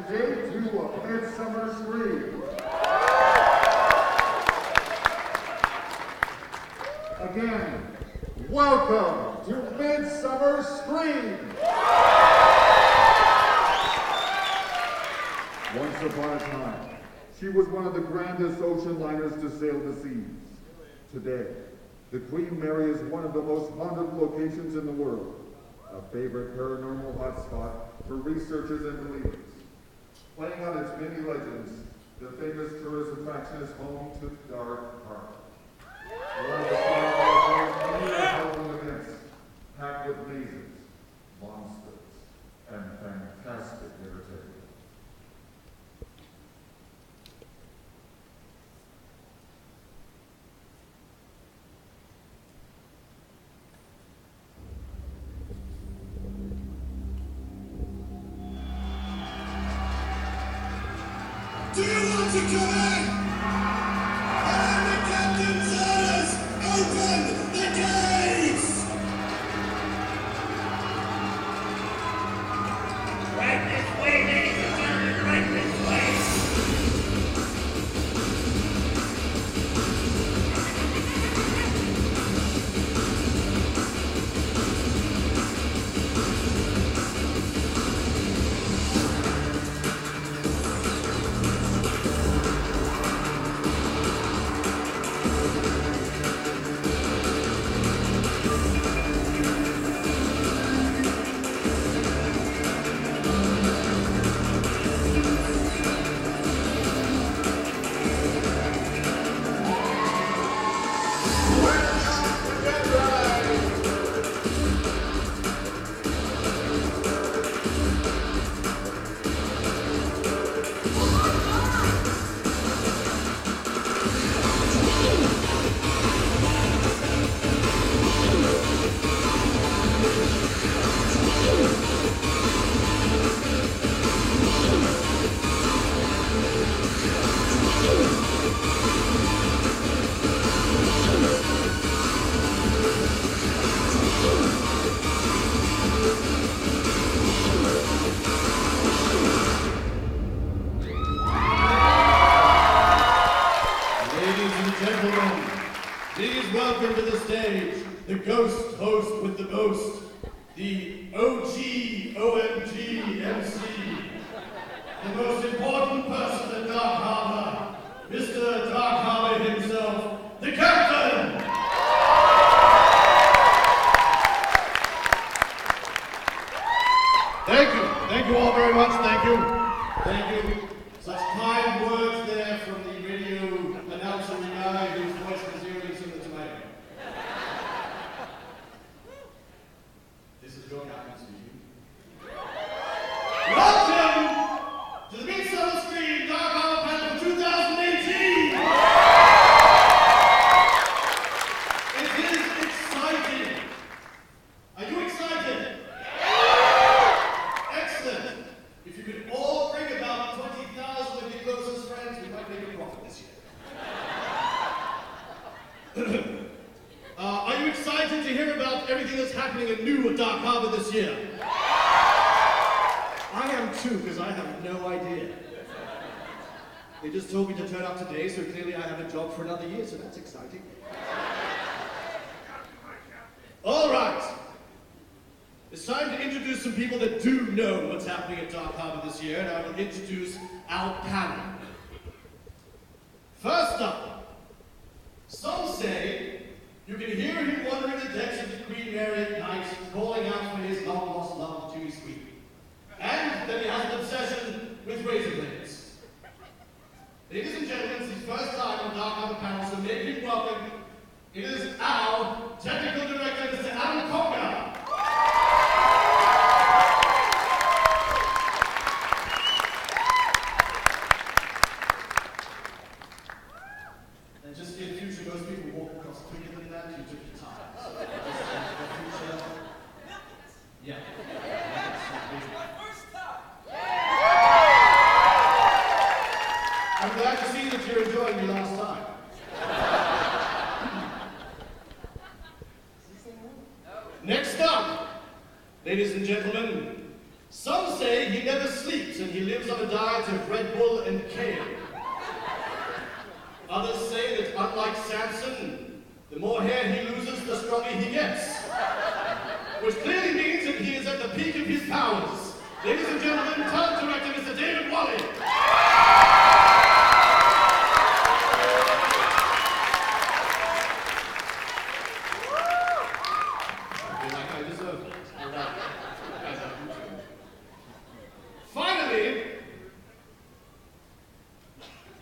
day 2 of Midsummer Scream. Again, welcome to Midsummer Scream! Once upon a time, she was one of the grandest ocean liners to sail the seas. Today, the Queen Mary is one of the most haunted locations in the world, a favorite paranormal hotspot for researchers and believers. Playing on its many legends, the famous tourist attraction is home to Dark Harbor. One of the held events, packed with mazes, monsters, and fantastic entertainment. Do you want to come in? And the captain's orders! Open the gates! Right this way, ladies and gentlemen, right this way! Welcome to the stage, the ghost host with the most, the OG OMG MC, the most important person at Dark Harbor, Mr. Dark Harbor himself, the Captain! Thank you all very much, thank you. Such kind words there from the radio announcer guy whose voice was eerily similar to mine. This is your captain speaking. Welcome to the Midsummer Scream Dark Harbor Panel 2018! It is exciting! Are you excited? Excellent! If you could all bring about 20,000 of your closest friends, we might make a profit this year. Are you excited to hear about everything that's happening at new at Dark Harbor this year? I am too, because I have no idea. They just told me to turn up today, so clearly I have a job for another year, so that's exciting. All right. It's time to introduce some people that do know what's happening at Dark Harbor this year, and I will introduce our panel. First up, some say you can hear him wandering the decks of the Queen Mary at night, calling out for his long-lost love, Jimmy Squeak. And that he has an obsession with razor blades. Ladies and gentlemen, it's his first time on Dark Harbor panel, so make him welcome. It is our technical director, Mr. Adam Conger. And just in future, most people walk across quicker than that. You took your time. So just in future, yeah. My first time! lives on a diet of Red Bull and kale. Others say that unlike Samson, the more hair he loses, the stronger he gets. Which clearly means that he is at the peak of his powers. Ladies and gentlemen, talent director Mr. David Wally. Finally,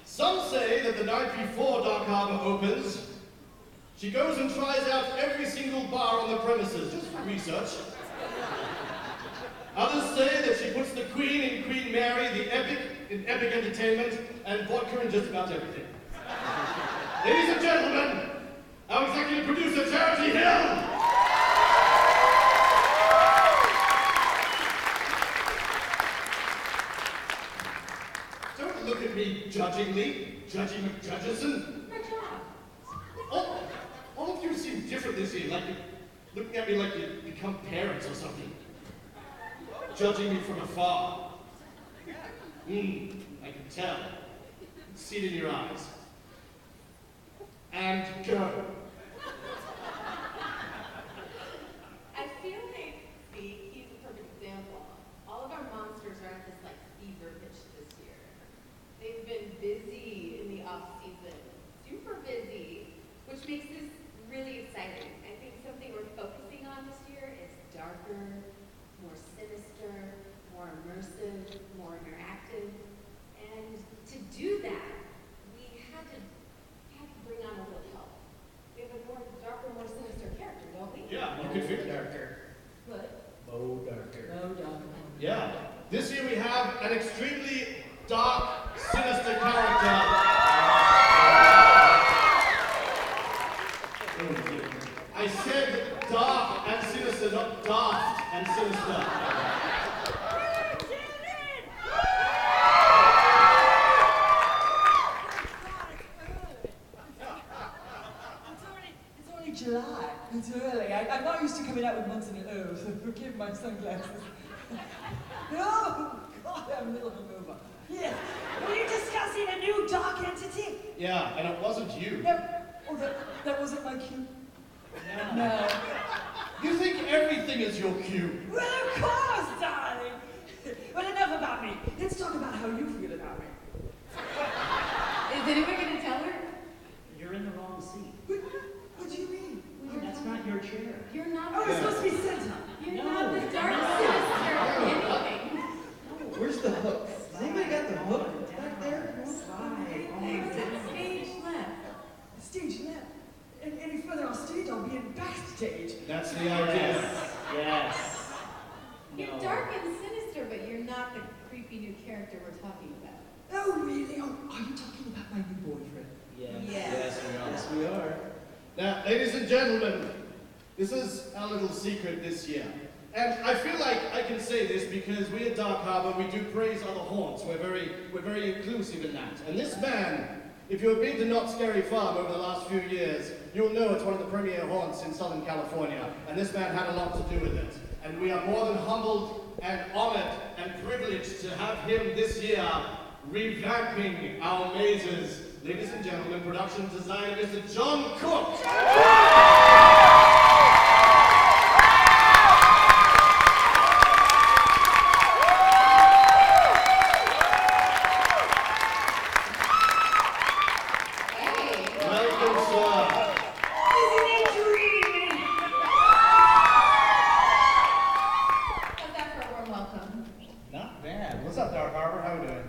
some say that the night before Dark Harbor opens, she goes and tries out every single bar on the premises, just for research. Others say that she puts the Queen in Queen Mary, the Epic in Epic Entertainment, and vodka in just about everything. Ladies and gentlemen, our executive producer, Charity Hill! Don't look at me judgingly, Judgy McJudgeson. My job. All of you seem different this year, like you're looking at me like you become parents or something. Judging me from afar. I can tell. See it in your eyes. And go. I feel like, see, he's a perfect example. All of our monsters are at this, like, fever pitch this year. They've been busy in the off-season. Super busy. Which makes this really exciting. I think something we're focusing on this year is darker, more sinister, more immersive, more interactive. And to do that, we had to bring on a little help. We have a more darker, more sinister character, don't we? Yeah, you could figure that. What? Mo Darker. No, darker. Yeah. This year we have an extremely dark, sinister character. I said dark and sinister, not daft and sinister. It's only July. It's early. I'm not used to coming out with months in a row, so forgive my sunglasses. Oh, God, I'm a little hungover. Yes. Were you discussing a new dark entity? Yeah, and it wasn't you. No. Oh, that wasn't my cue. No. You think everything is your cue. Well, of course, darling. Well, enough about me. Let's talk about how you feel about me. Is anyone going to tell her? You're in the wrong seat. What do you mean? That's not your chair. You're not Oh, it's supposed to be center. You're No, not the dark no. sinister anything. Where's the hook? Has anybody got the hook back there? Exit stage left. Stage left. And any further on stage, I'll be in backstage. That's the idea. Yes. You're No. dark and sinister, but you're not the creepy new character we're talking about. Oh, really? Oh, are you talking about my new boyfriend? Yes. Yes. Yes, we are. Yes, we are. Now, ladies and gentlemen, this is our little secret this year. And I feel like I can say this because we at Dark Harbor, we do praise other haunts. We're very inclusive in that. And this man, if you have been to Knott's Scary Farm over the last few years, you'll know it's one of the premier haunts in Southern California. And this man had a lot to do with it. And we are more than humbled and honored and privileged to have him this year revamping our mazes. Ladies and gentlemen, production designer Mr. John Cook. Welcome, sir. Isn't it dreamy? How's that for a warm welcome? Not bad. What's up, Dark Harbor? How are we doing?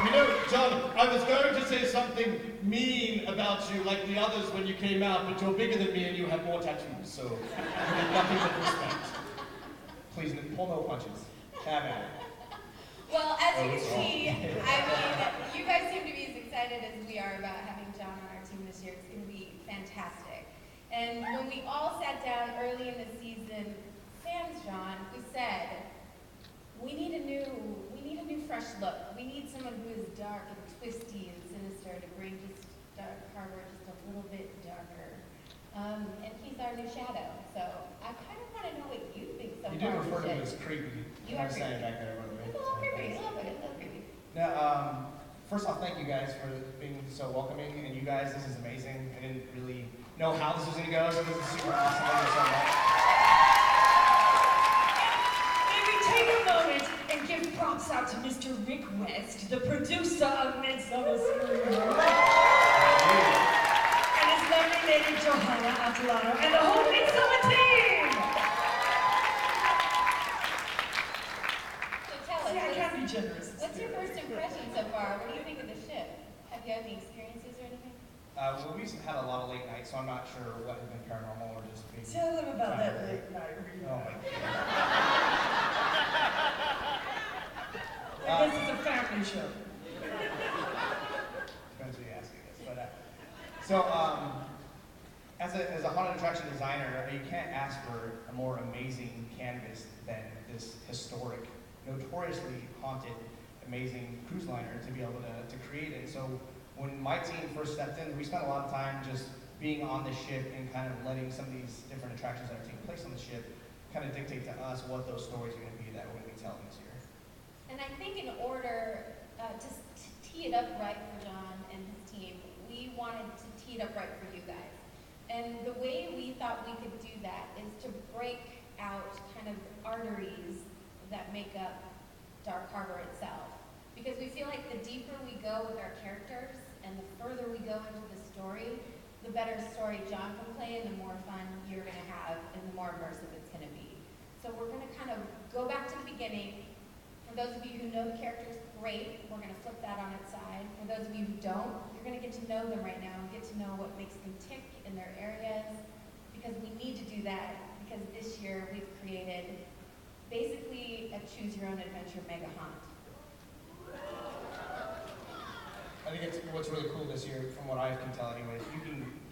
You know, John, I was going to say something mean about you like the others when you came out, but you're bigger than me and you have more tattoos, so I have nothing but respect. Please, pull no punches. Have at it. Well, as you can see, I mean, you guys seem to be as excited as we are about having John on our team this year. It's going to be fantastic. And when we all sat down early in the season, sans John, we said, we need a new fresh look. We need someone who is dark and twisty and sinister to bring just Dark Harbor just a little bit darker. And he's our new shadow. So I kind of want to know what you think so You far. did refer to we him should. as creepy. You I are was saying creepy. back there, by the way. It's a little creepy, a little bit, it's a little creepy. Now, first off, thank you guys for being so welcoming, and you guys, this is amazing. I didn't really know how this was gonna go, so this is super awesome. Thank you so much. May we take a moment and give props out to Mr. Rick West, the producer of Midsummer Scream, and his lovely lady Johanna Atalano, and the whole Midsummer team! So tell See, I us, can be generous. what's your first impression so far? What do you think of the ship? Have you had any experiences or anything? Well, we've had a lot of late nights, so I'm not sure what has been paranormal or just being... Tell them about that late night reading. Oh my This is a family show. Depends who you ask, I guess. But, as a haunted attraction designer, you can't ask for a more amazing canvas than this historic, notoriously haunted, amazing cruise liner to be able to create it. So when my team first stepped in, we spent a lot of time just being on the ship and kind of letting some of these different attractions that are taking place on the ship kind of dictate to us what those stories are going to be that we're going to be telling this year. And I think in order to tee it up right for John and his team, we wanted to tee it up right for you guys. And the way we thought we could do that is to break out kind of arteries that make up Dark Harbor itself. Because we feel like the deeper we go with our characters and the further we go into the story, the better story John can play and the more fun you're going to have and the more immersive it's going to be. So we're going to kind of go back to the beginning. For those of you who know the characters, great. We're going to flip that on its side. For those of you who don't, you're going to get to know them right now and get to know what makes them tick in their areas. Because we need to do that because this year we've created basically a choose your own adventure mega haunt. I think what's really cool this year, from what I can tell anyways,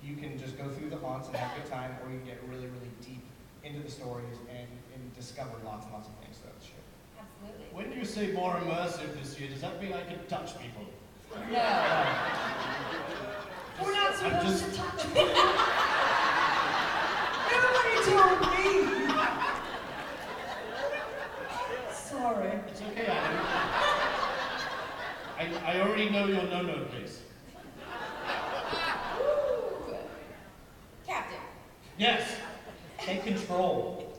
you can just go through the haunts and have a good time, or you can get really, really deep into the stories and discover lots and lots of things throughout the show. Absolutely. When you say more immersive this year, does that mean I can touch people? No. We're not supposed just- to touch people. Everybody told me. Sorry. It's okay, Adam. I already know your no-no place. Ooh. Captain. Yes. Take control.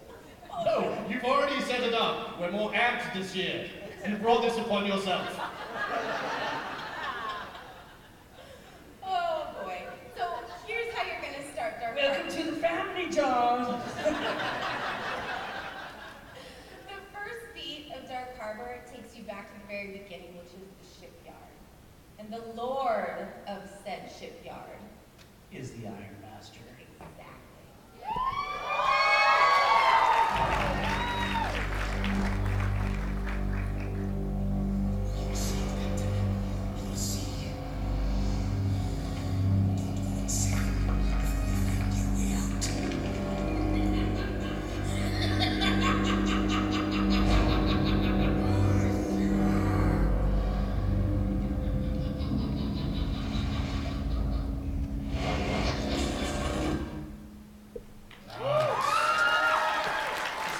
No, you've already set it up. We're more amped this year. You brought this upon yourself. Oh boy. So here's how you're gonna start Dark Welcome Harbor. to the family, John. The first beat of Dark Harbor takes you back to the very beginning, which is the shipyard. And the lord of said shipyard. Is the Iron Master. Exactly.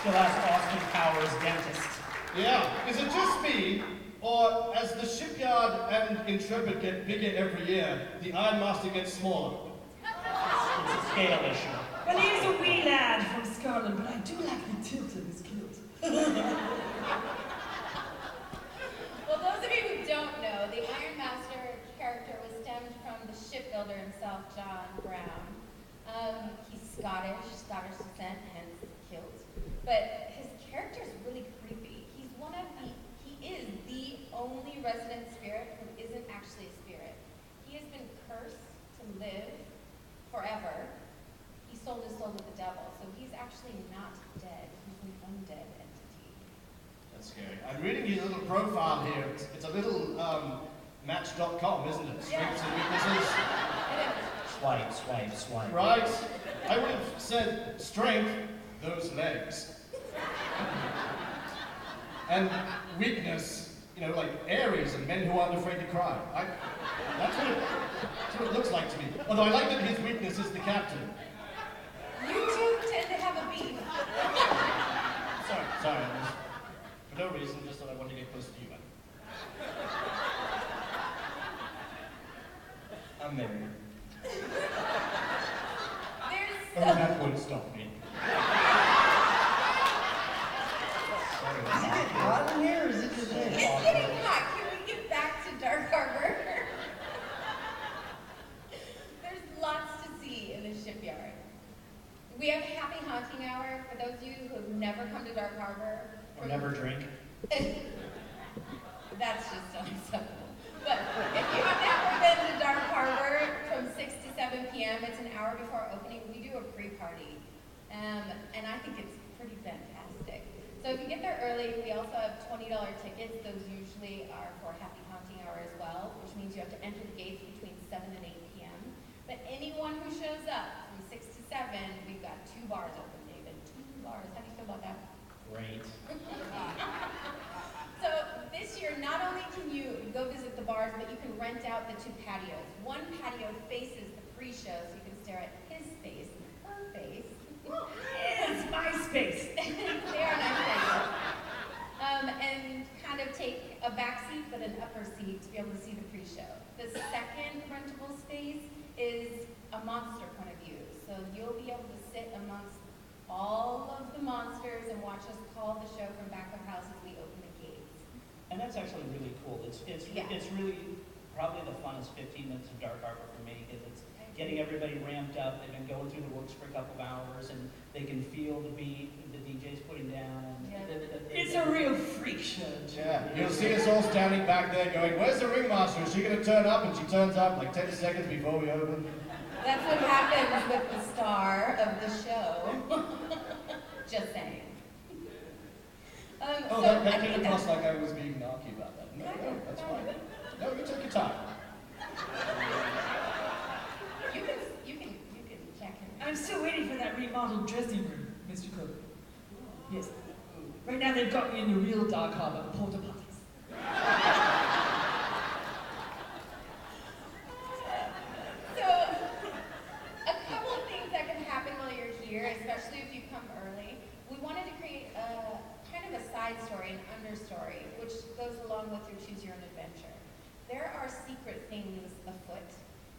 Still ask Austin Powers, dentist. Yeah, is it just me, or as the shipyard and Intrepid get bigger every year, the Ironmaster gets smaller? It's a scale issue. Well, he is a wee lad from Scotland, but I do like the tilt of his kilt. Well, those of you who don't know, the Ironmaster character was stemmed from the shipbuilder himself, John Brown. He's Scottish descent, hence the kilt. But his character is really creepy. He is the only resident spirit who isn't actually a spirit. He has been cursed to live forever. He sold his soul to the devil, so he's actually not dead. He's an undead entity. That's scary. I'm reading his little profile here. It's a little Match.com, isn't it? Strengths and weaknesses. It is. Swipe, swipe, swipe. Right. I would have said strength, those legs. And weakness, like Aries and men who aren't afraid to cry. That's what it looks like to me. Although I like that his weakness is the captain. You two tend to have a beef. Sorry, I was No reason, just that I wanted to get close to you. I'm married. Oh, that wouldn't stop me. Is it getting hot in here or is it just me? It's getting hot. Can we get back to Dark Harbor? There's lots to see in the shipyard. We have Happy Haunting Hour for those of you who have never come to Dark Harbor. Or never drink. That's just unacceptable. But if you have never been to Dark Harbor from 6 to 7 p.m., it's an hour before opening, we do a pre-party. And I think it's pretty fantastic. So if you get there early, we also have $20 tickets. Those usually are for Happy Haunting Hour as well, which means you have to enter the gates between 7 and 8 p.m. But anyone who shows up from 6 to 7, we've got 2 bars open, David. 2 bars. How do you feel about that? Great. So this year, not only can you go visit the bars, but you can rent out the 2 patios. One patio faces the pre-show, so you can stare at his face and her face. It's my space. They are nice places. And kind of take a back seat, but an upper seat to be able to see the pre-show. The second rentable space is a monster point of view. So you'll be able to sit amongst all of the monsters and watch us call the show from back of house as we open the gates. And that's actually really cool. It's Yeah. really probably the funnest 15 minutes of Dark Harbor for me because it's getting everybody ramped up. They've been going through the works for a couple of hours and they can feel the beat the DJ's putting down. And Yeah. It's a real freak show. Yeah, you'll see us all standing back there going, where's the ringmaster? Is she going to turn up? And she turns up like 10 seconds before we open. That's what happens with the star of the show. Just saying. Oh, So that I came think across like I was being narky about that. No, that's fine. No, you take your time. You can check him. I'm still waiting for that remodeled dressing room, Mr. Cook. Yes. Right now they've got me in the real Dark Harbor porta potties. So, a couple of things that can happen while you're here, especially if you come early. We wanted to create a kind of a side story, an understory, which goes along with your Choose Your Own Adventure. There are secret things afoot,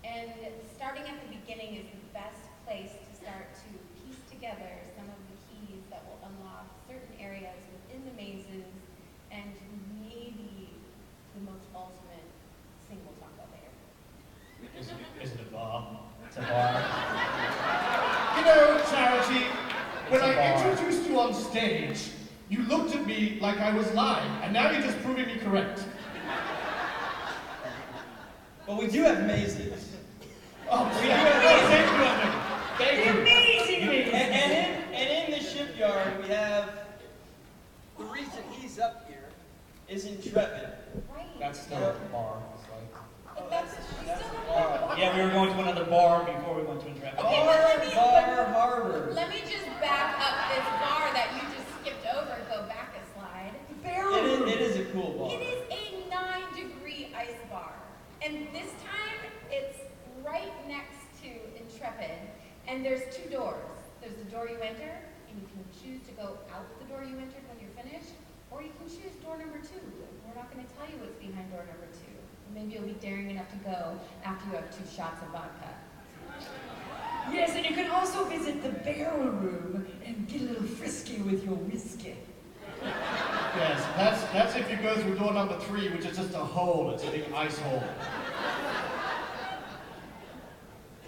and starting at the beginning is the best place to start to piece together some of the keys that will unlock certain areas within the mazes and maybe the most ultimate single taco bear. Is it a bar? It's a bar. You know, Charity, when It's a I bar. introduced you on stage, you looked at me like I was lying, and now you're just proving me correct. But we do have mazes. Oh, We do yeah. have Oh, mazes. thank you, Andrew. Thank you. Amazing! And in the shipyard, we have the reason he's up here is Intrepid. Right. That's still a bar. But that's you still don't bar. have Yeah, we were going to another bar before we went to Intrepid. Okay, but let me- Bar Harbor. Let me just back up this bar that you just skipped over and go back a slide. It is a cool bar. It is a 9-degree ice bar. And this time, it's right next to Intrepid. And there's 2 doors. There's the door you enter, and you can choose to go out the door you entered when you're finished, or you can choose door number 2. We're not going to tell you what's behind door number 2. Maybe you'll be daring enough to go after you have 2 shots of vodka. Yes, and you can also visit the barrel room and get a little frisky with your whiskey. Yes, that's if you go through door number 3, which is just a hole. It's a big ice hole.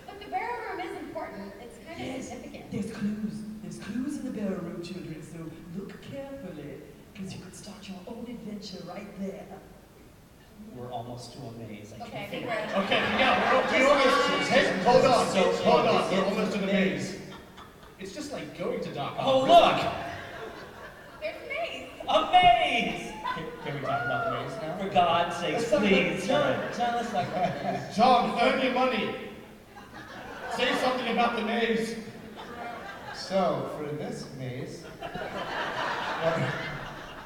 But the barrel room is important. It's kind of Yes, significant. there's clues. There's clues in the barrel room, children, so look carefully, because you could start your own adventure right there. We're almost to a maze. I Okay, I can't think figure we're it at out. Okay, yeah, we almost, hey, hold on, hold on, we're almost in the maze. It's just like going to Dark Oh, Harbor. look! There's a maze. A maze! Can we talk about the maze now? For God's sakes, please. John, let's talk about this. John, earn your money. Say something about the maze. So, for this maze,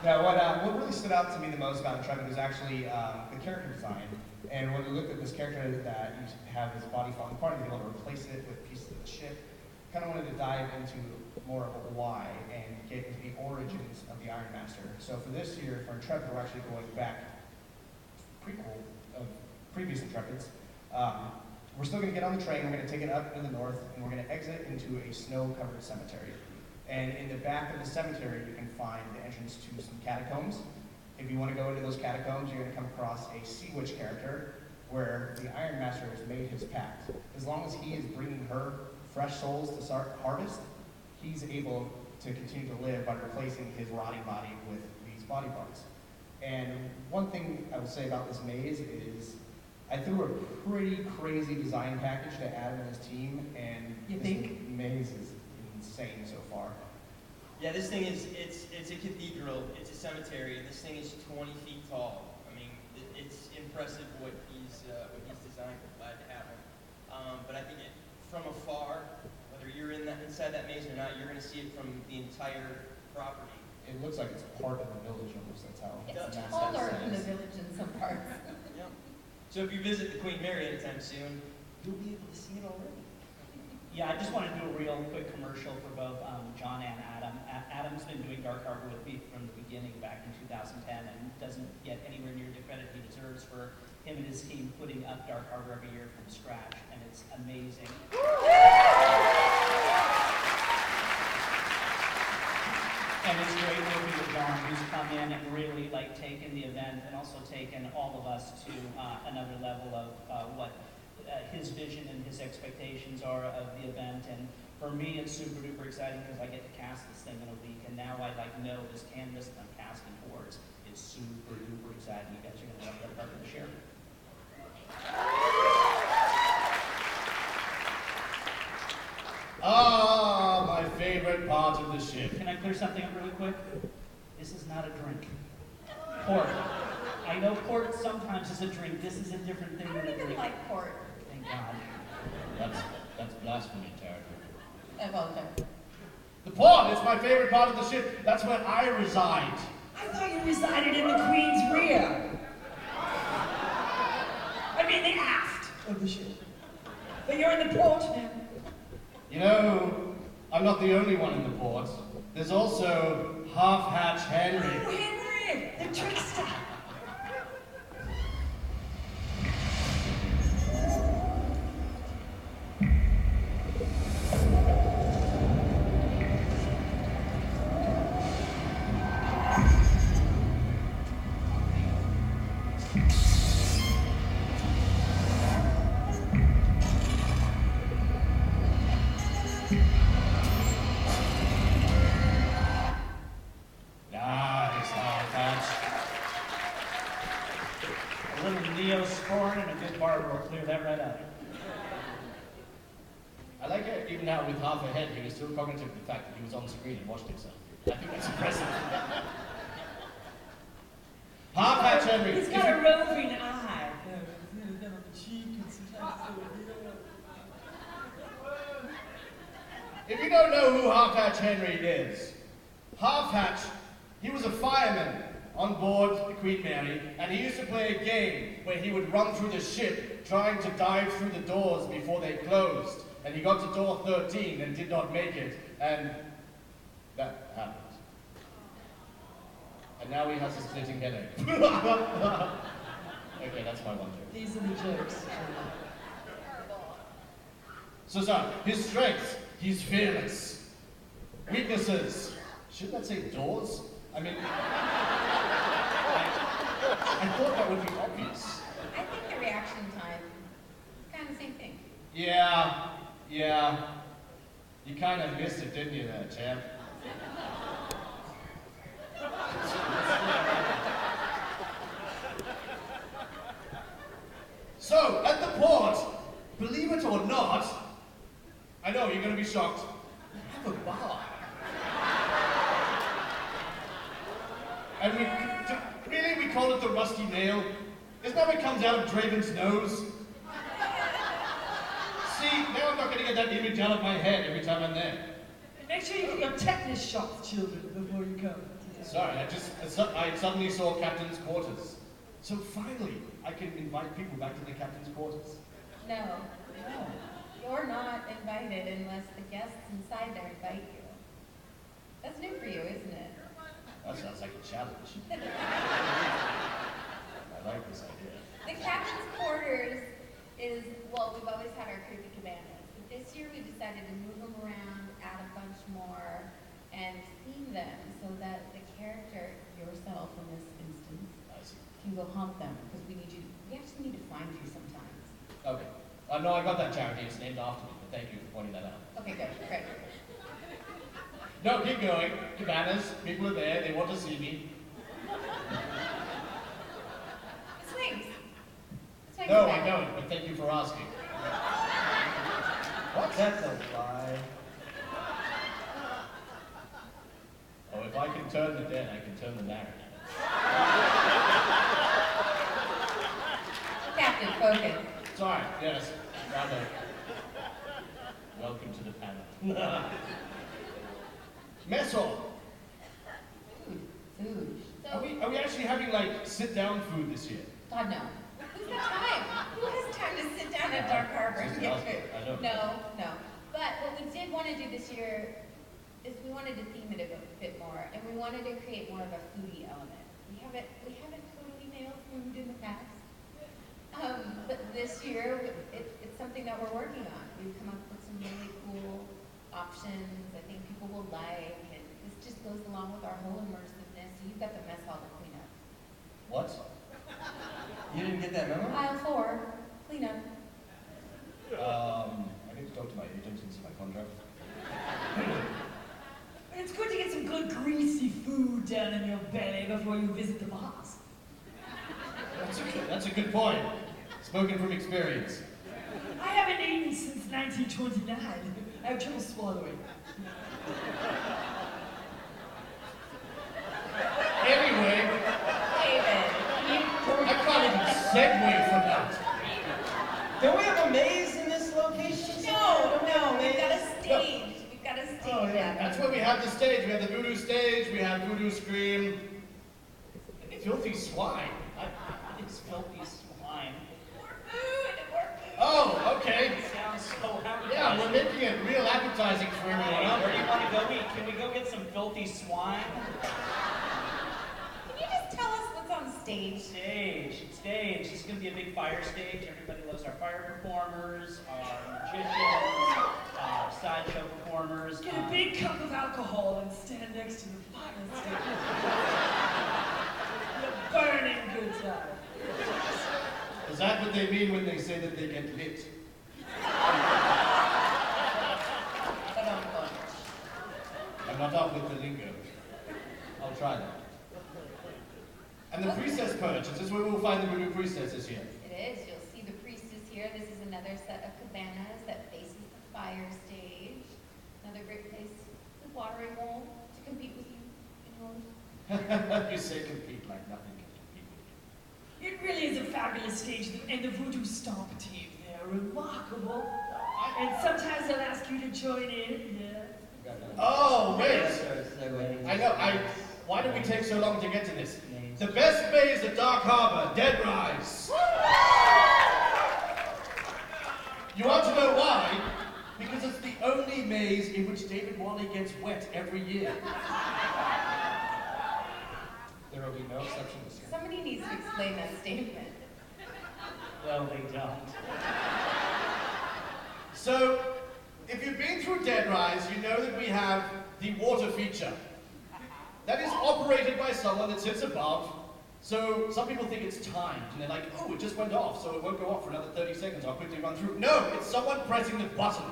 what really stood out to me the most about Intrepid was actually the character design. And when we looked at this character that you have his body falling apart, and be able to replace it with pieces of the ship, kind of wanted to dive into more of a why and get into the origins of the Iron Master. So for this year, for Intrepid, we're actually going back prequel of previous Intrepids. We're still going to get on the train, we're going to take it up in the north, and we're going to exit into a snow-covered cemetery. And in the back of the cemetery, you can find the entrance to some catacombs. If you want to go into those catacombs, you're going to come across a Sea Witch character, where the Iron Master has made his pact. As long as he is bringing her fresh souls to start harvest, he's able to continue to live by replacing his rotting body with these body parts. And one thing I would say about this maze is I threw a pretty crazy design package to Adam and his team, and You this think? maze is insane so far. Yeah, this thing is, it's a cathedral, it's a cemetery, this thing is 20 feet tall. I mean, it's impressive what he's designed. We're glad to have him. But I think from afar, whether you're inside that maze or not, you're going to see it from the entire property. It looks like it's part of the village almost, that's how It's massive taller it than the is. village in some parts. Yep. So if you visit the Queen Mary anytime soon, you'll be able to see it already. Yeah, I just want to do a real quick commercial for both John and Adam. Adam's been doing Dark Harbor with me from the beginning back in 2010 and doesn't get anywhere near the credit he deserves for him and his team putting up Dark Harbor every year from scratch, and it's amazing. And it's great working with John, who's come in and really taken the event and also taken all of us to another level of what his vision and his expectations are of the event. And for me, it's super duper exciting because I get to cast this thing in a week, and now I know this canvas that I'm casting towards. It's super duper exciting. You guys are going to love that part of the share. Ah, my favorite part of the ship. Can I clear something up really quick? This is not a drink. Port. I know port sometimes is a drink. This is a different thing I than don't a even drink. like port. Thank God. That's blasphemy territory. Well, okay. The port is my favorite part of the ship. That's where I reside. I thought you resided in the Queen's rear. I mean the aft of the ship. But you're in the port now. You know, I'm not the only one in the port. There's also Half-Hatch Henry. Oh, Henry, the trickster. Nice, Half-Hatch. A little Neosporin and a good barber will clear that right out. I like it, even now with half a head, he was still cognitive of the fact that he was on screen and watched himself. I think that's impressive. Half-Hatch Henry. He's got a roving eye. Down on the cheek and sometimes If you don't know who Half-Hatch Henry is, Half-Hatch, he was a fireman on board the Queen Mary, and he used to play a game where he would run through the ship trying to dive through the doors before they closed. And he got to door 13 and did not make it, and that happened. And now he has a splitting headache. Okay, that's my one joke. These are the jokes. So sorry, his strengths, he's fearless. Weaknesses, shouldn't that say doors? I mean, I thought that would be obvious. I think the reaction time is kind of the same thing. Yeah. You kind of missed it, didn't you there, champ? So, at the port, believe it or not, I know you're going to be shocked, we have a bar. And we call it the Rusty Nail. Isn't that what comes out of Draven's nose? See, now I'm not going to get that image out of my head every time I'm there. Make sure you get your tetanus shots, children, before you come. Sorry, I suddenly saw Captain's quarters. So finally, I can invite people back to the Captain's quarters. No. Oh. You're not invited unless the guests inside there invite you. That's new for you, isn't it? That sounds like a challenge. I like this idea. The captain's quarters is, well, we've always had our creepy cabanas, but this year we decided to move them around, add a bunch more, and theme them so that the character, yourself in this instance, I see. can go haunt them, because we actually need to find you sometimes. Okay. No, I got that charity. It's named after me, but thank you for pointing that out. Okay, good, great. No, keep going. Cabanas, people are there, they want to see me. The swings. The swings No, are I there. don't, but thank you for asking. What? That's a lie. Oh, if I can turn the dead, I can turn the married. Captain, focus. Sorry, yes, rather. Welcome to the panel. Mess hall. Food. Are we actually having, like, sit-down food this year? God, no. Who's got time? Who has time to sit down at Dark Harbor and get food? I don't. No. But what we did want to do this year is we wanted to theme it a bit more, and we wanted to create more of a foodie element. We haven't totally nailed food in the past. But this year, it's something that we're working on. We've come up with some really cool options I think people will like, and this just goes along with our whole immersiveness. So you've got the mess hall to clean up. What? You didn't get that memo? Aisle 4, clean up. I need to talk to my agent and see my contract. It's good to get some good greasy food down in your belly before you visit the bars. That's a good point. Spoken from experience. I haven't eaten since 1929. I have trouble swallowing. Anyway, David, I can't even segue from that. Don't we have a maze in this location? no, we've got a stage. We've got a stage. Oh, yeah. That's where we have the stage. We have the voodoo stage, we have voodoo scream. Filthy swine. It's filthy swine. More food. Oh, okay. Sounds so appetizing. Yeah, we're making it real appetizing for everyone. Hey, where do you Huh? want to go eat? Can we go get some filthy swine? Can you just tell us what's on stage? Stage. It's going to be a big fire stage. Everybody loves our fire performers, our magicians, our sideshow performers. Get a big cup of alcohol and stand next to the fire station. The burning good time. Is that what they mean when they say that they get lit? I'm not up with the lingo. I'll try that. And the priestess perch. Is this where we'll find the voodoo priestess this year? It is. You'll see the priestess here. This is another set of cabanas that faces the fire stage. Another great place with watering hole to compete with you in yours. You say compete like nothing can compete with you. It really is a fabulous stage, and the Voodoo Stomp team, they're remarkable. And sometimes they'll ask you to join in. Yeah. Oh, wait! Segue. I know, why did we take so long to get to this? The best maze at Dark Harbor, Dead Rise. You want to know why? Because it's the only maze in which David Wally gets wet every year. There will be no exception this year. Somebody needs to explain that statement. Well, they don't. So, if you've been through Dead Rise, you know that we have the water feature. That is operated by someone that sits above. So some people think it's timed, and they're like, oh, it just went off, so it won't go off for another 30 seconds. I'll quickly run through. No, it's someone pressing the button.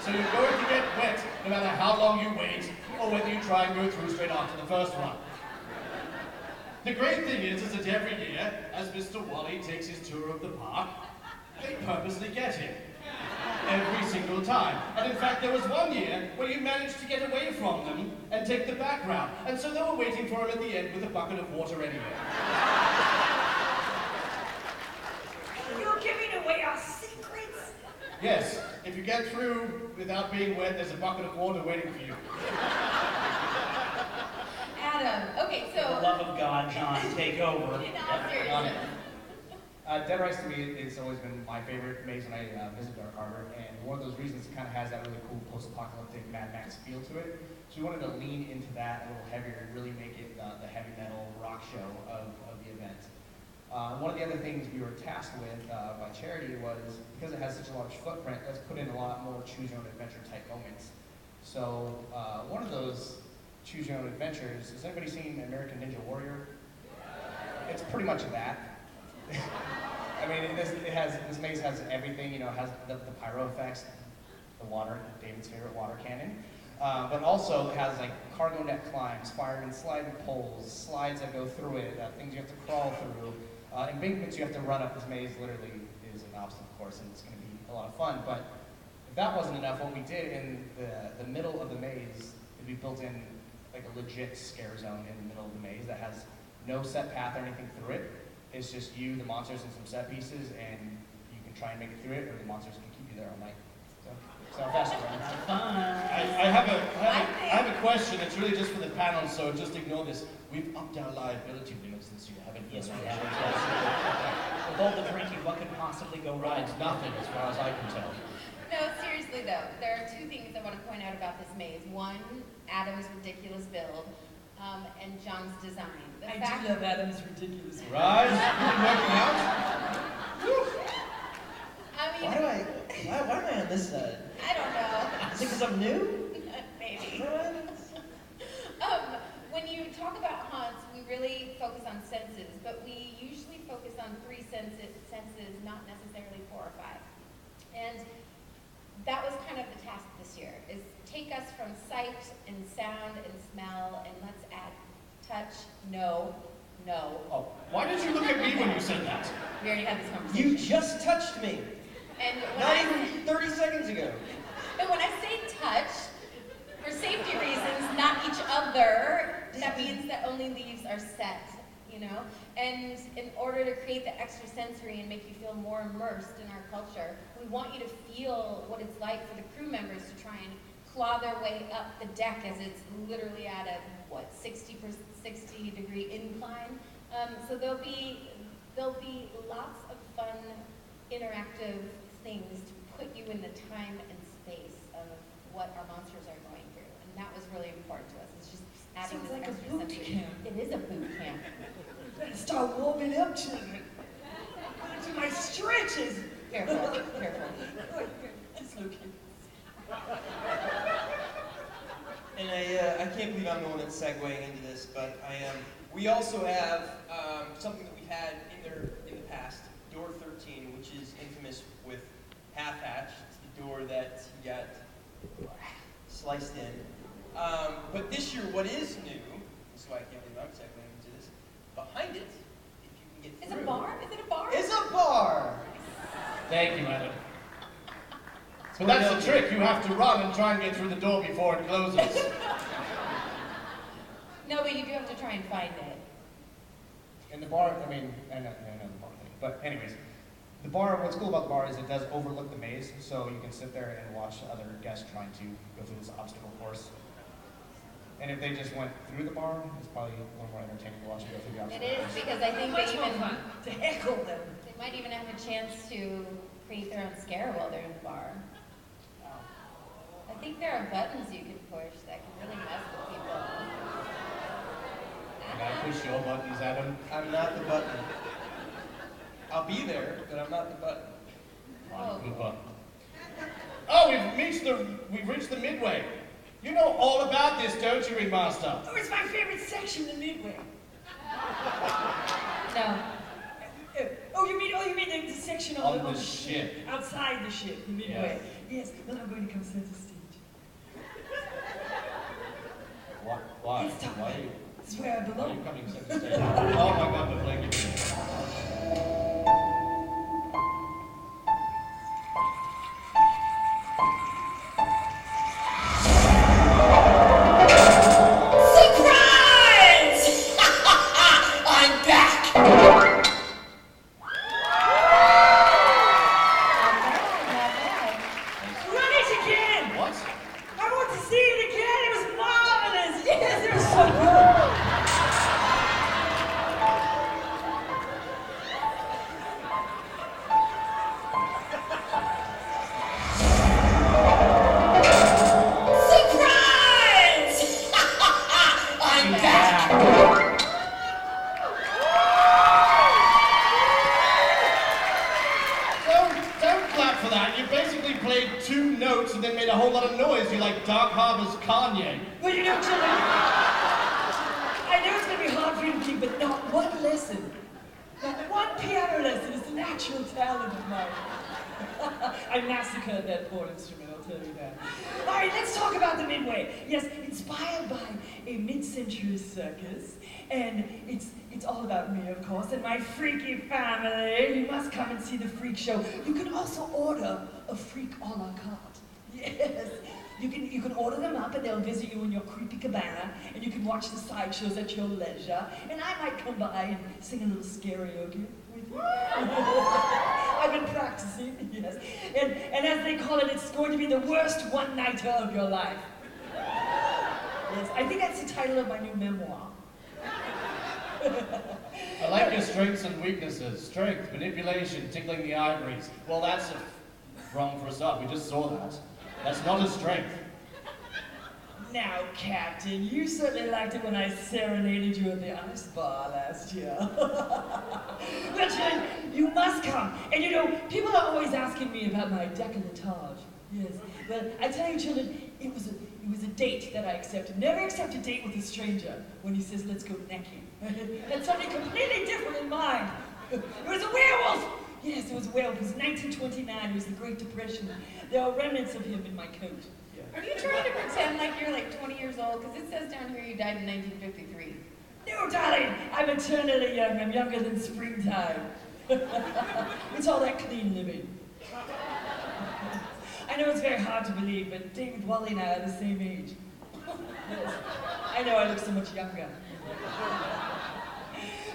So you're going to get wet no matter how long you wait, or whether you try and go through straight after the first run. The great thing is that every year, as Mr. Wally takes his tour of the park, they purposely get him. Every single time. And in fact, there was one year where you managed to get away from them and take the back route. And so they were waiting for him at the end with a bucket of water anyway. You're giving away our secrets? Yes, if you get through without being wet, there's a bucket of water waiting for you. Adam, okay, For the so... love of God, John, take over. In all seriousness, Dead Rise to me has always been my favorite maze when I visit Dark Harbor, and one of those reasons it kind of has that really cool post-apocalyptic Mad Max feel to it. So we wanted to lean into that a little heavier and really make it the heavy metal rock show of the event. One of the other things we were tasked with by Charity was, because it has such a large footprint, let's put in a lot more choose-your-own-adventure type moments. So one of those choose-your-own-adventures, has anybody seen American Ninja Warrior? It's pretty much that. I mean, this maze has everything, you know, it has the pyro effects, the water, David's favorite water cannon, but also it has like cargo net climbs, firemen sliding poles, slides that go through it, things you have to crawl through, embankments you have to run up. This maze literally is an obstacle course, and it's going to be a lot of fun. But if that wasn't enough, what we did in the middle of the maze is we built in like a legit scare zone in the middle of the maze that has no set path or anything through it. It's just you, the monsters, and some set pieces, and you can try and make it through it, or the monsters can keep you there all night. So fast run. I have a question. It's really just for the panel, so just ignore this. We've upped our liability limits this year, haven't we? Yes, we have. With all the drinking, what could possibly go wrong? Right, nothing as far as I can tell. No, seriously though, there are two things I want to point out about this maze. One, Adam's ridiculous build, and John's design. I do love Adam's ridiculous. Right? Working out? I mean, Why am I on this side? I don't know. Is it because I'm new? Maybe. When you talk about haunts, we really focus on senses, but we usually focus on 3 senses, not necessarily 4 or 5. And that was kind of the task this year, is take us from sight and sound and smell, and let's add touch. No. Oh, why did you look at me when you said that? We already had this conversation. You just touched me. And when Not I even 30 seconds ago. But when I say touch, for safety reasons, not each other, that means that only leaves are set, you know? And in order to create the extra sensory and make you feel more immersed in our culture, we want you to feel what it's like for the crew members to try and claw their way up the deck as it's literally at a, 60-degree incline. So there'll be lots of fun, interactive things to put you in the time and space of what our monsters are going through. And that was really important to us. It's just adding Sounds this like a extra boot sensory. camp. It is a boot camp. Better start warming up, children. To my stretches. Careful. It's okay. And I can't believe I'm the one that's segueing into this, but we also have something that we've had in the past, Door 13, which is infamous with Half Hatch. It's the door that got sliced in. But this year, what is new, so I can't believe I'm segueing into this, behind it, if you can get Is through. it a bar? Is it a bar? It's a bar! Thank you, madam. But that's the trick. You have to run and try and get through the door before it closes. No, but you do have to try and find it. In the bar, I mean, I know the bar thing, but anyways, the bar, what's cool about the bar is it does overlook the maze, so you can sit there and watch other guests trying to go through this obstacle course. And if they just went through the bar, it's probably a little more entertaining to watch them go through the It obstacle is, course. because I think Much they more even, fun to heckle them. they might even have a chance to create their own scare while they're in the bar. I think there are buttons you can push that can really mess with people. Can I push your buttons, Adam? I'm not the button. I'll be there, but I'm not the button. Oh. Cooper. Oh, we've reached the midway. You know all about this, don't you, Ringmaster? Oh, it's my favorite section, the midway. No. Oh, you mean the section on On the ship. outside the ship, the midway. Yes. Well, I'm going to come center stage. Why? It's time. Why are you, This is where I why are belong. you coming center stage? Oh my God, the blanket. Surprise! I'm back! Not bad. Run it again! What? I want to see it again! It was marvelous! Yes, it was so good! jokes and then made a whole lot of noise. You're like Dark Harbor's Kanye. Well, you know, children, I know it's going to be hard for you to keep, but not one lesson, not one piano lesson is a natural talent of mine. I massacred that poor instrument, I'll tell you that. All right, let's talk about the Midway. Yes, inspired by a mid-century circus, and it's all about me, of course, and my freaky family. You must come and see the freak show. You can also order a freak a la carte. Yes. You can order them up and they'll visit you in your creepy cabana, and you can watch the sideshows at your leisure. And I might come by and sing a little karaoke with you. I've been practicing, yes. And as they call it, it's going to be the worst one-nighter of your life. Yes, I think that's the title of my new memoir. I like your strengths and weaknesses. Strength, manipulation, tickling the ivories. Well, that's wrong for a start. We just saw that. That's not a strength. Now, Captain, you certainly liked it when I serenaded you at the ice bar last year. Richard, you must come. And you know, people are always asking me about my décolletage. Yes. Well, I tell you, children, it was a date that I accepted. Never accept a date with a stranger when he says, let's go necking. That's something completely different in mind. It was a werewolf! Yes, it was a werewolf. It was 1929. It was the Great Depression. There are remnants of him in my coat. Are you trying to pretend like you're like 20 years old? Because it says down here you died in 1953. No, darling, I'm eternally young. I'm younger than springtime. It's all that clean living. I know it's very hard to believe, but David Wally and I are the same age. Yes. I know I look so much younger.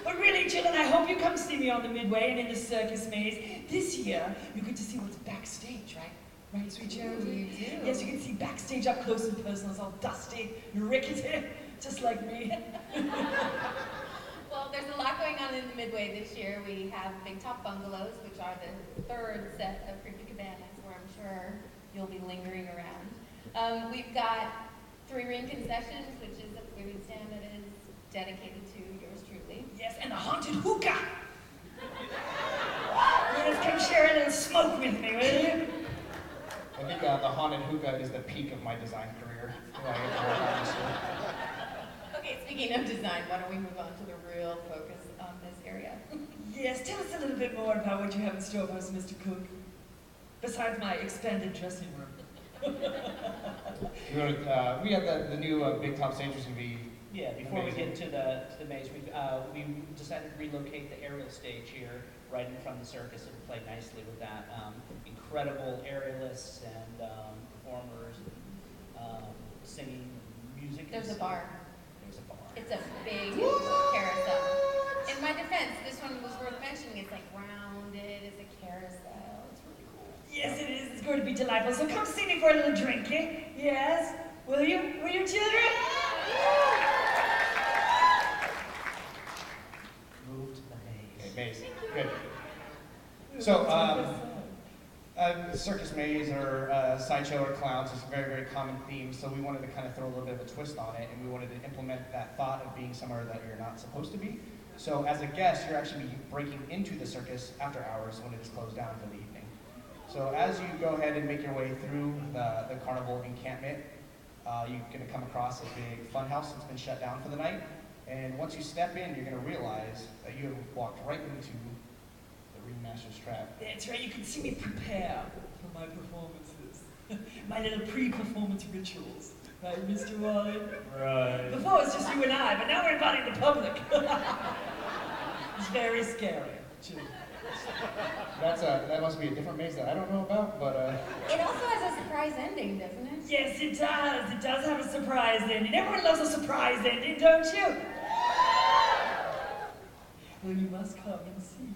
But really, children, I hope you come see me on the Midway and in the circus maze. This year, you get to see what's backstage, right? Right, sweet Charity? You do. Yes, you can see backstage up close and personal. It's all dusty and rickety, just like me. Well, there's a lot going on in the Midway this year. We have Big Top Bungalows, which are the third set of creepy cabanas, where I'm sure you'll be lingering around. We've got Three Ring Concessions, which is a food stand that is dedicated to yours truly. Yes, and the haunted hookah. Yes, come share a little smoke with me, will you? I think the haunted hookah is the peak of my design career. Okay, speaking of design, why don't we move on to the real focus on this area? Yes, tell us a little bit more about what you have in store for us, Mr. Cook. Besides my expanded dressing room. We have the new Big Top stage is going to be Yeah, before amazing. we get to the maze, we decided to relocate the aerial stage here, right in front of the circus. It'll play nicely with that. Incredible aerialists and performers, and, singing, music. There's a bar. There's a bar. It's a big carousel. In my defense, this one was worth mentioning. It's like rounded, it's a carousel. It's really cool. Yes, it is. It's going to be delightful. So come see me for a little drink, eh? Yes? Will you? Will you, children? Move to the maze. Okay, maze. Good. So, circus maze or sideshow or clowns is a very, very common theme, so we wanted to kind of throw a little bit of a twist on it, and we wanted to implement that thought of being somewhere that you're not supposed to be. So as a guest, you're actually breaking into the circus after hours when it is closed down for the evening. So as you go ahead and make your way through the carnival encampment, you're going to come across a big fun house that's been shut down for the night, and once you step in, you're going to realize that you have walked right into the Ringmaster's Trap. That's right. You can see me prepare for my performances. My little pre-performance rituals. Right, Mr. Wally? Right. Before it was just you and I, but now we're inviting the public. It's very scary. Children. That must be a different maze that I don't know about, but It also has a surprise ending, doesn't it? Yes, it does. It does have a surprise ending. Everyone loves a surprise ending, don't you? Well, you must come and see.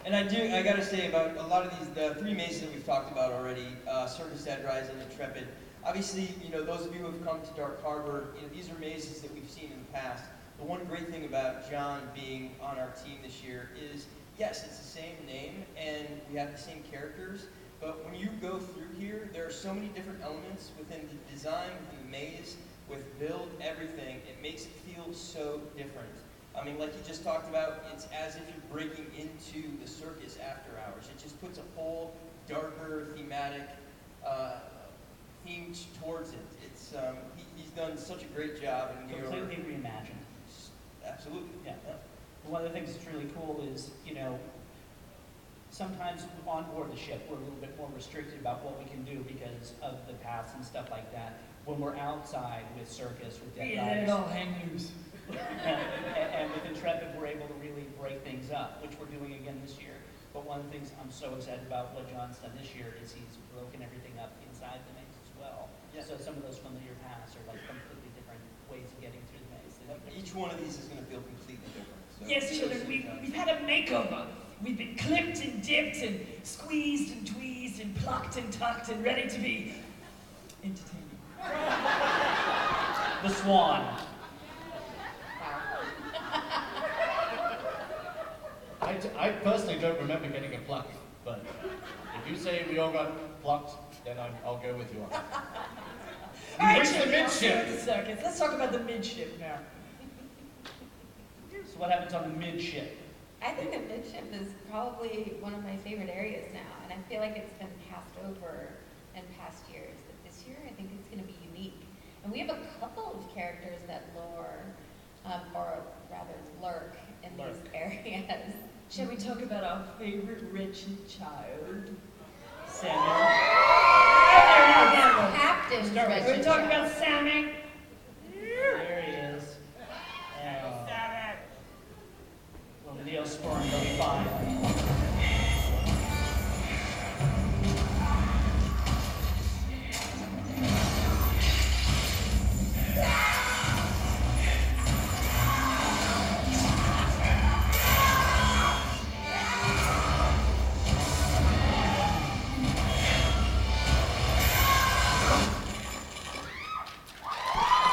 And I gotta say about a lot of the three mazes that we've talked about already, Circus Dead Rise and Intrepid. Obviously, those of you who have come to Dark Harbor, these are mazes that we've seen in the past. The one great thing about John being on our team this year is, yes, it's the same name and we have the same characters, but when you go through here, there are so many different elements within the design, within the maze, with build, everything. It makes it feel so different. I mean, like you just talked about, it's as if you're breaking into the circus after hours. It just puts a whole darker, thematic theme towards it. It's he's done such a great job, and we are Completely reimagined. absolutely. Yeah. One of the things that's really cool is, you know, sometimes on board the ship, we're a little bit more restricted about what we can do because of the paths and stuff like that. When we're outside with Circus, with Dead Let it Riders, all hang loose. and with Intrepid, we're able to really break things up, which we're doing again this year. But one of the things I'm so excited about what John's done this year is he's broken everything up inside the maze as well. Yeah. So some of those familiar paths are like completely different ways of getting through the maze. Each one of these is going to feel completely different. So Yes, children, we've had a makeover. We've been clipped and dipped and squeezed and tweezed and plucked and tucked and ready to be entertaining. The Swan. I personally don't remember getting a pluck, but if you say we all got plucked, then I'll go with you on that. All right, reached the children, I'll start midship. with the circus. Let's talk about the midship now. So what happens on the midship? I think the midship is probably one of my favorite areas now, and I feel like it's been passed over in past years. But this year, I think it's going to be unique. And we have a couple of characters that lure, or rather lurk in these areas. Shall we talk about our favorite wretched child? Samuel. Captain's Start with- We're talking about Sammy. There he is. Little Neosporin, he'll be fine.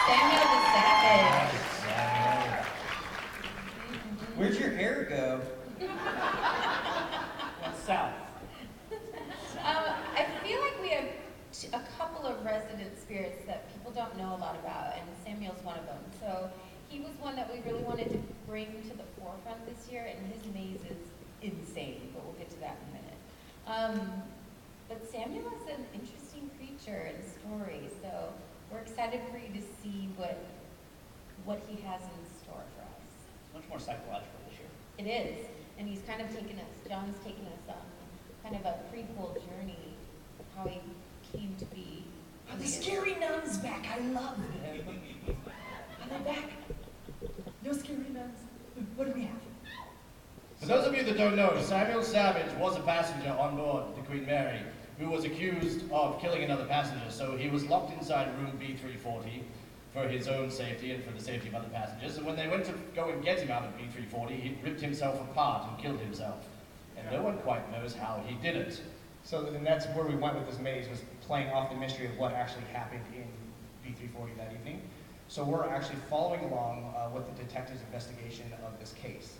Samuel the Savage. Where'd your hair go? Went south. I feel like we have a couple of resident spirits that people don't know a lot about, and Samuel's one of them. So he was one that we really wanted to bring to the forefront this year, and his maze is insane, but we'll get to that in a minute. But Samuel is an interesting creature and story, so we're excited for you to see what he has in store for us. Much more psychological this year. It is, and he's kind of taken us, John's taken us on kind of a prequel journey of how he came to be. Are the scary nuns back? I love them. Are they back? No scary nuns? What do we have? For those of you that don't know, Samuel Savage was a passenger on board the Queen Mary who was accused of killing another passenger. So he was locked inside room B340 for his own safety and for the safety of other passengers. And when they went to go and get him out of B340, he ripped himself apart and killed himself. And no one quite knows how he did it. So and that's where we went with this maze, was playing off the mystery of what actually happened in B340 that evening. So we're actually following along with the detective's investigation of this case.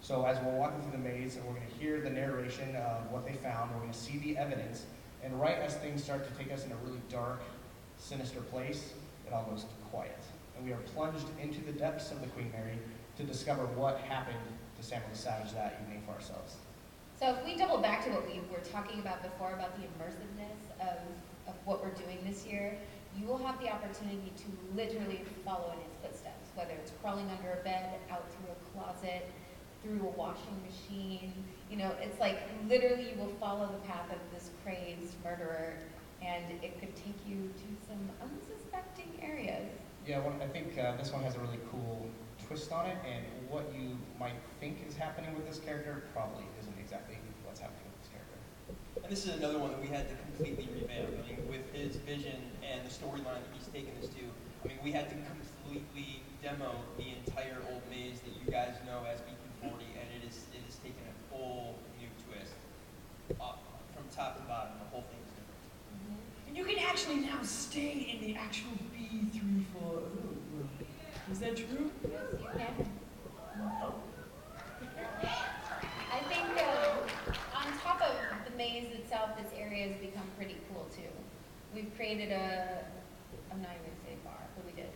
So as we're walking through the maze, we're going to hear the narration of what they found, we're going to see the evidence, and right as things start to take us in a really dark, sinister place, it all goes quiet. And we are plunged into the depths of the Queen Mary to discover what happened to Samuel Savage that evening for ourselves. So if we double back to what we were talking about before about the immersiveness of what we're doing this year, you will have the opportunity to literally follow in his footsteps, whether it's crawling under a bed, out through a closet, through a washing machine. You know, it's like literally you will follow the path of this crazed murderer, and it could take you to some unsuspecting areas. Yeah, well, I think this one has a really cool twist on it, and what you might think is happening with this character probably isn't exactly what's happening with this character. And this is another one that we had to completely revamp. I mean, with his vision and the storyline that he's taken us to, I mean, we had to completely demo the entire old maze that you guys know as B240, and it is taken a whole new twist. From top to bottom, the whole thing is different. And you can actually now stay in the actual B34. Is that true? Yes, you can. I think on top of the maze itself, this area has become pretty cool too. We've created I'm not even going to say bar, but we did.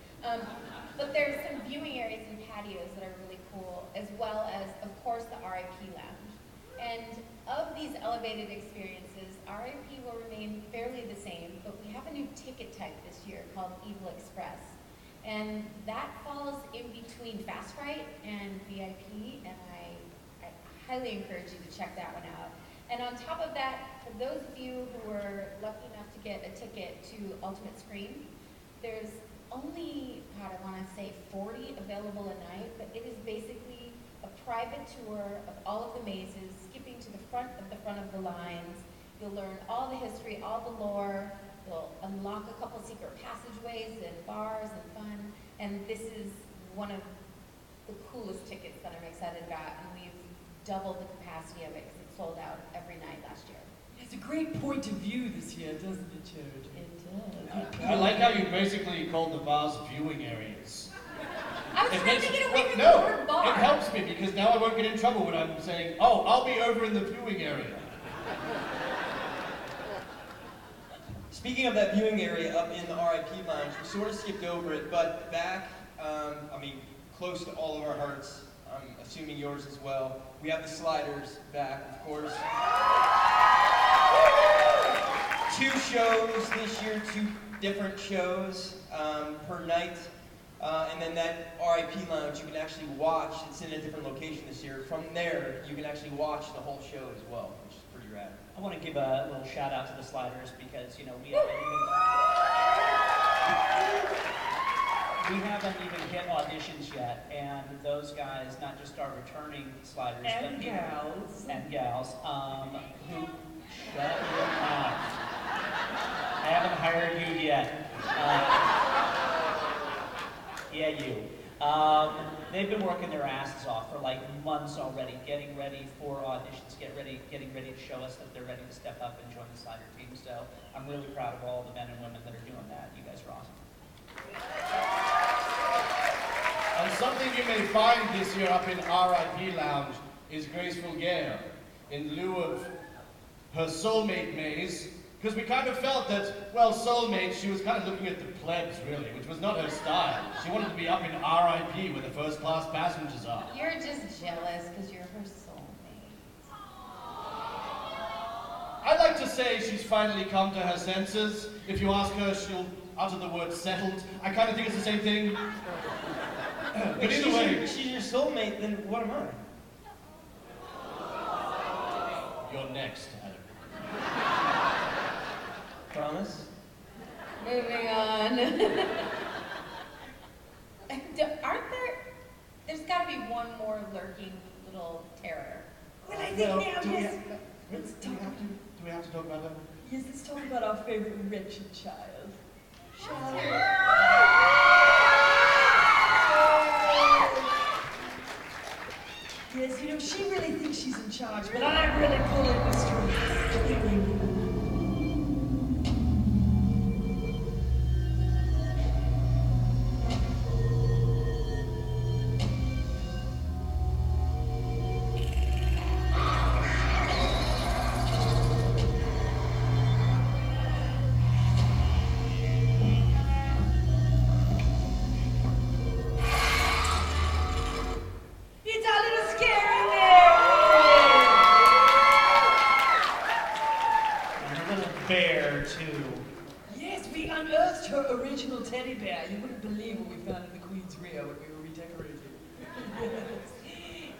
But there's some viewing areas and patios that are really cool, as well as, of course, the RIP lounge. And of these elevated experiences, RIP will remain fairly the same, but we have a new ticket type this year called Evil Express. And that falls in between Fast Fright and VIP, and I highly encourage you to check that one out. And on top of that, for those of you who were lucky enough to get a ticket to Ultimate Scream, there's only, God, I want to say 40 available a night, but it is basically a private tour of all of the mazes, skipping to the front of the lines. You'll learn all the history, all the lore. You'll unlock a couple secret passageways and bars and fun. And this is one of the coolest tickets that I'm excited about. And we've doubled the capacity of it because it sold out every night last year. It's a great point of view this year, doesn't it, Jared? It does. I like how you basically called the bars viewing areas. I was trying to get away from the No, word bar. it helps me because now I won't get in trouble when I'm saying, oh, I'll be over in the viewing area. Speaking of that viewing area up in the RIP lounge, we sort of skipped over it, but back, I mean, close to all of our hearts, I'm assuming yours as well, we have the sliders back, of course. 2 shows this year, 2 different shows per night. And then that RIP lounge, you can actually watch, it's in a different location this year. From there, you can actually watch the whole show as well, which is pretty rad. I want to give a little shout out to the Sliders because, you know, we haven't even hit auditions yet, and those guys, not just our returning Sliders, And but gals. and gals, who, shut your mouth. I haven't hired you yet. Yeah, you. They've been working their asses off for like months already, getting ready for auditions, getting ready to show us that they're ready to step up and join the Slider team. So I'm really proud of all the men and women that are doing that. You guys are awesome. And something you may find this year up in RIP Lounge is Grace Fulgare, in lieu of her soulmate maze, because we kind of felt that, well, soulmate, she was kind of looking at the plebs, really, which was not her style. She wanted to be up in RIP where the first-class passengers are. You're just jealous because you're her soulmate. I'd like to say she's finally come to her senses. If you ask her, she'll utter the word settled. I kind of think it's the same thing. But If either way, she's your soulmate, then what am I? you're next, Adam. Promise? Moving on. There's got to be one more lurking little terror. Well, I think now, do we yes. have- Let's do talk. we have to talk about that? Yes, let's talk about our favorite wretched child. Shall we? Yes, you know, she really thinks she's in charge, but I'm really pulling the strings. It's our little scary Mary! And a little bear, too. Yes, we unearthed her original teddy bear. You wouldn't believe what we found in the Queen's rear when we were redecorating.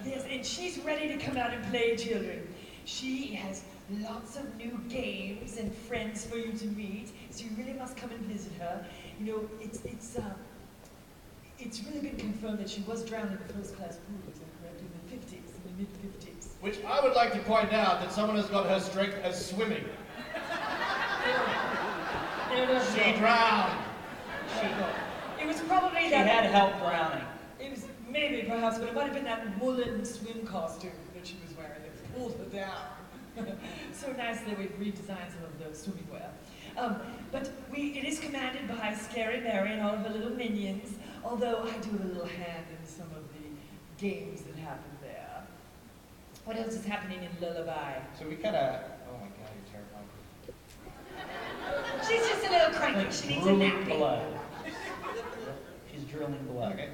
Yes, and she's ready to come out and play, children. She has lots of new games and friends for you to meet, so you really must come and visit her. You know, it's really been confirmed that she was drowned in the first-class pool, is that correct, in the 50s, in the mid-50s. Which I would like to point out that someone has got her strength as swimming. She drowned. It was probably She that... had help drowning. It was maybe, perhaps, but it might have been that woolen swim costume that she was wearing that pulled her down. So nice that we've redesigned some of the swimming wear. But it is commanded by Scary Mary and all of her little minions, although I do have a little hand in some of the games that happen there. What else is happening in Lullaby? So we kind of, oh my god, you're terrifying. She's just a little cranky. Like She needs a drooling nappy. blood. She's drilling blood. Okay.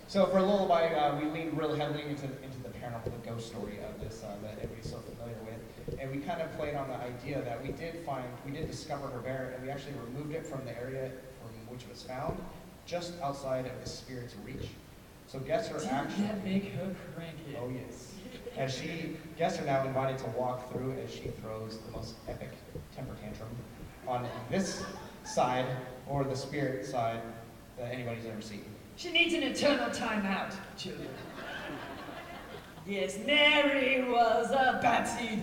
So for Lullaby, we leaned really heavily into the paranormal, the ghost story of this that everybody's so familiar with. And we kind of played on the idea that we did discover her bear, and we actually removed it from the area from which it was found, just outside of the spirit's reach. So guests are actually... Didn't that make her cranky? Oh yes. Guests are now invited to walk through as she throws the most epic temper tantrum on this side, or the spirit side, that anybody's ever seen. She needs an eternal timeout, children. Yes, Mary was a patsy.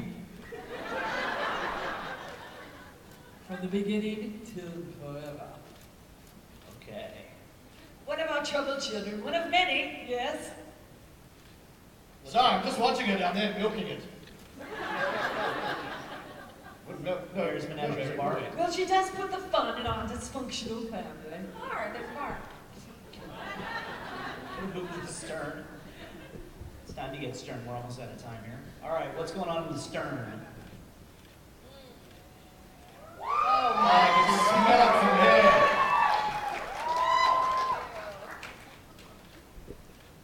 From the beginning till forever. Okay. One of our troubled children, one of many, yes. Sorry, I'm just watching her down there milking it. No, Where's Menagerie Bar? Well, she does put the fun in our dysfunctional family. There's Mark. We'll move to the stern. It's time to get stern. We're almost out of time here. All right, what's going on in the stern? I can smell it from here.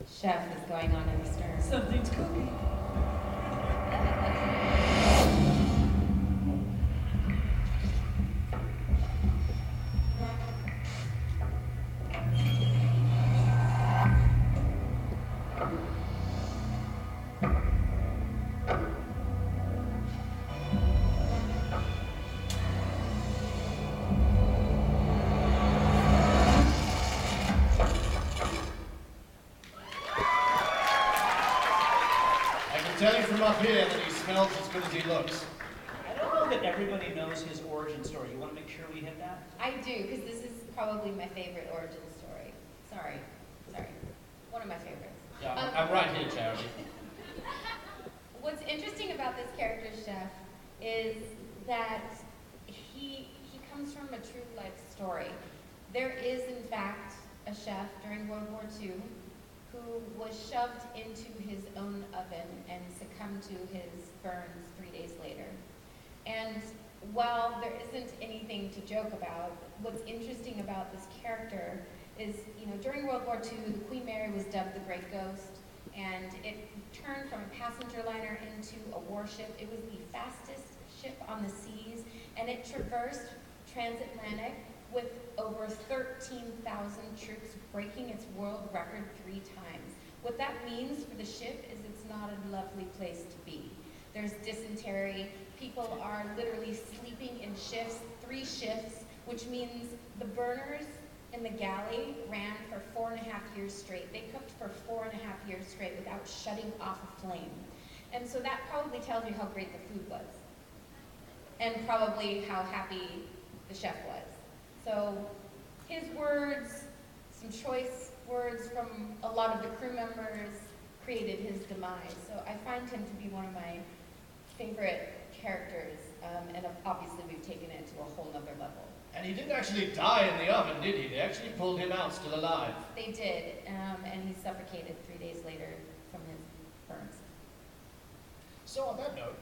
Chef is going on in the stern. Something's cooking. Tell you from up here that he smells as good as he looks. I don't know that everybody knows his origin story. You want to make sure we hit that? I do, because this is probably my favorite origin story. Sorry. One of my favorites. Yeah, I'm right here, Charity. What's interesting about this character, Chef, is that he comes from a true life story. There is, in fact, a chef during World War II who was shoved into his own oven and succumbed to his burns 3 days later. And while there isn't anything to joke about, what's interesting about this character is, during World War II, the Queen Mary was dubbed the Great Ghost, and it turned from a passenger liner into a warship. It was the fastest ship on the seas, and it traversed transatlantic with over 13,000 troops, breaking its world record 3 times. What that means for the ship is it's not a lovely place to be. There's dysentery. People are literally sleeping in shifts, 3 shifts, which means the burners in the galley ran for 4.5 years straight. They cooked for 4.5 years straight without shutting off a flame. And so that probably tells you how great the food was, and probably how happy the chef was. So his words, some choice words from a lot of the crew members, created his demise. So I find him to be one of my favorite characters, and obviously we've taken it to a whole nother level. And he didn't actually die in the oven, did he? They actually pulled him out still alive. They did, and he suffocated 3 days later from his burns. So on that note,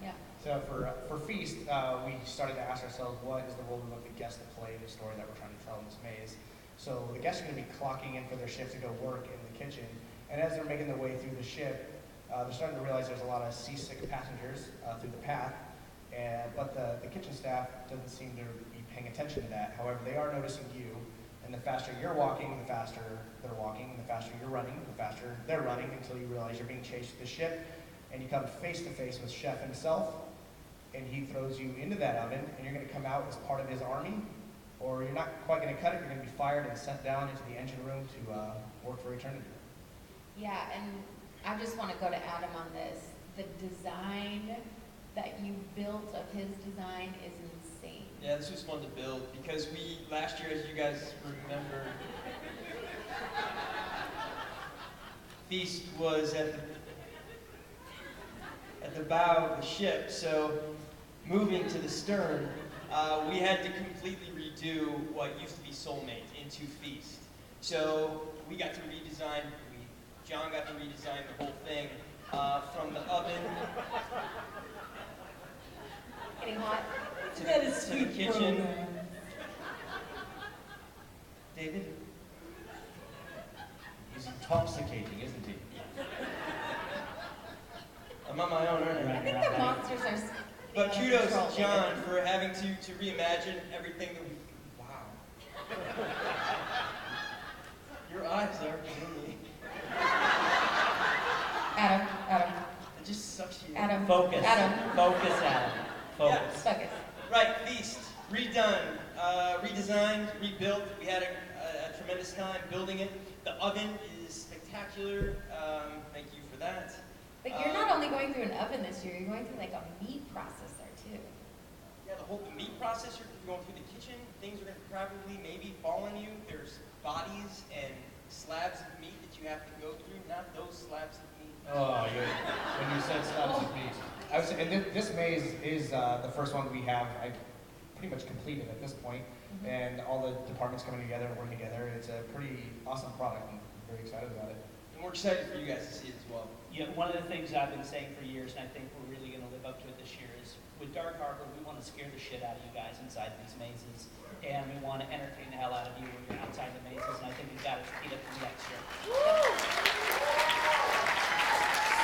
Yeah. So for Feast, we started to ask ourselves, what is the role of the guest to play in the story that we're trying to tell in this maze? So the guests are going to be clocking in for their shift to go work in the kitchen, and as they're making their way through the ship, they're starting to realize there's a lot of seasick passengers through the path, but the kitchen staff doesn't seem to be paying attention to that. However, they are noticing you, and the faster you're walking, the faster they're walking, and the faster you're running, the faster they're running, until you realize you're being chased to the ship, and you come face to face with Chef himself, and he throws you into that oven, and you're going to come out as part of his army, or you're not quite going to cut it, you're going to be fired and sent down into the engine room to work for eternity. Yeah, and I just want to go to Adam on this. The design that you built of his design is insane. Yeah, this was fun to build because last year, as you guys remember, Feast was at the bow of the ship, so moving to the stern, we had to completely redo what used to be Soulmate into Feast. So we got to redesign, John got to redesign the whole thing from the oven Getting hot? to That is the sweet kitchen. program. David? intoxicating, isn't he? I'm on my own, aren't I I? think the monsters are. But getting kudos control. to John for having to reimagine everything that we. Wow. Your eyes are me. Adam, It just sucks you in. Adam. Focus. Adam. Focus, Adam. Focus. Focus. Right, Feast, redone, redesigned, rebuilt. We had a tremendous time building it. The oven is spectacular. Thank you for that. But you're not only going through an oven this year, you're going through like a meat processor too. Yeah, the meat processor, you're going through the kitchen. Things are going to probably maybe fall on you. There's bodies and slabs of meat that you have to go through, not those slabs of meat. Oh, when you said slabs of meat. I was, and this maze is the first one we have. I pretty much completed at this point, and all the departments coming together and working together. It's a pretty awesome product. I'm very excited about it. And we're excited for you guys to see it as well. Yeah, one of the things I've been saying for years, and I think we're really going to live up to it this year, is with Dark Harbor, we want to scare the shit out of you guys inside these mazes, and we want to entertain the hell out of you when you're outside the mazes, and I think we've got to repeat it for next year.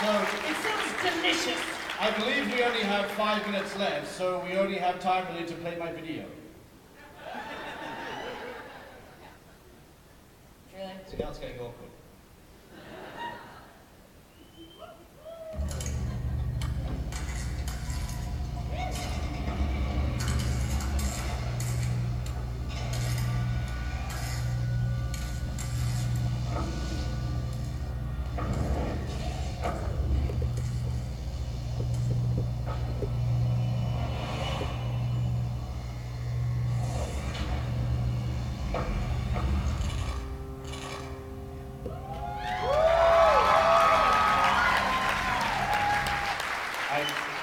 So, It sounds delicious. I believe we only have 5 minutes left, so we only have time really to play my video. Really? So now it's getting awkward.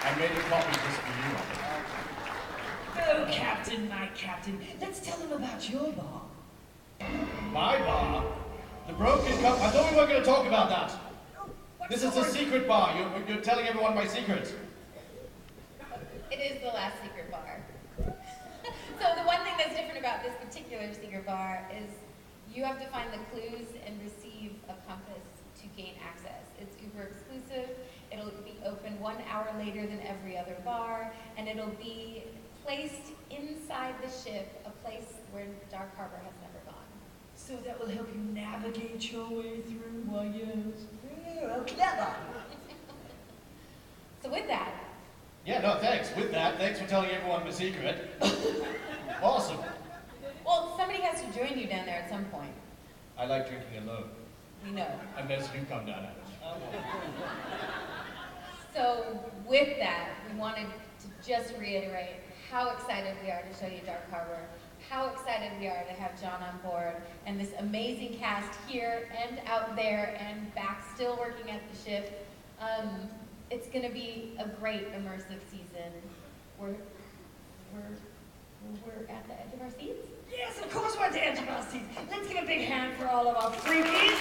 I made a copy just for you. Oh, Captain, my Captain, let's tell them about your bar. My bar? The Broken Cup? I thought we weren't going to talk about that. This is a What's secret bar. You're telling everyone my secret. It is the last secret bar. So the one thing that's different about this particular secret bar is you have to find the clues and receive a compass to gain access. It's uber exclusive. It'll be open 1 hour later than every other bar, and it'll be placed inside the ship, a place where Dark Harbor has never gone. So that will help you navigate your way through, why yes. Oh, clever. So with that, Yeah, no, thanks. With that, thanks for telling everyone the secret. Awesome. well, somebody has to join you down there at some point. I like drinking alone, We know. unless you come down at it. So with that, we wanted to just reiterate how excited we are to show you Dark Harbor, how excited we are to have John on board, and this amazing cast here and out there and back still working at the ship. It's going to be a great immersive season. We're at the edge of our seats. Yes, of course we're at the edge of our seats. Let's give a big hand for all of our freakies.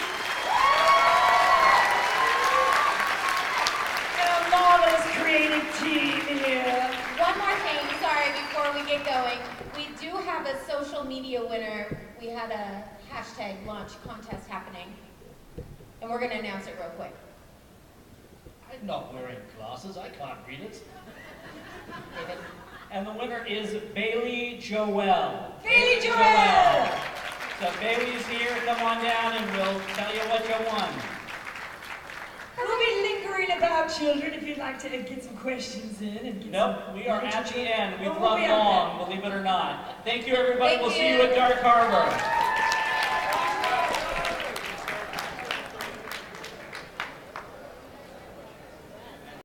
And a marvelous creative team here. One more thing, sorry, before we get going. We do have a social media winner. We had a hashtag launch contest happening, and we're going to announce it real quick. I'm not wearing glasses. I can't read it. And the winner is Bailey Joel. Bailey Joel! So Bailey's here, come on down and we'll tell you what you won. We'll be lingering about, children, if you'd like to get some questions in and get Nope, some we are at the end. We've Oh, we'll run be at the long, end. believe it or not. Thank you, everybody. Thank We'll see you. you at Dark Harbor.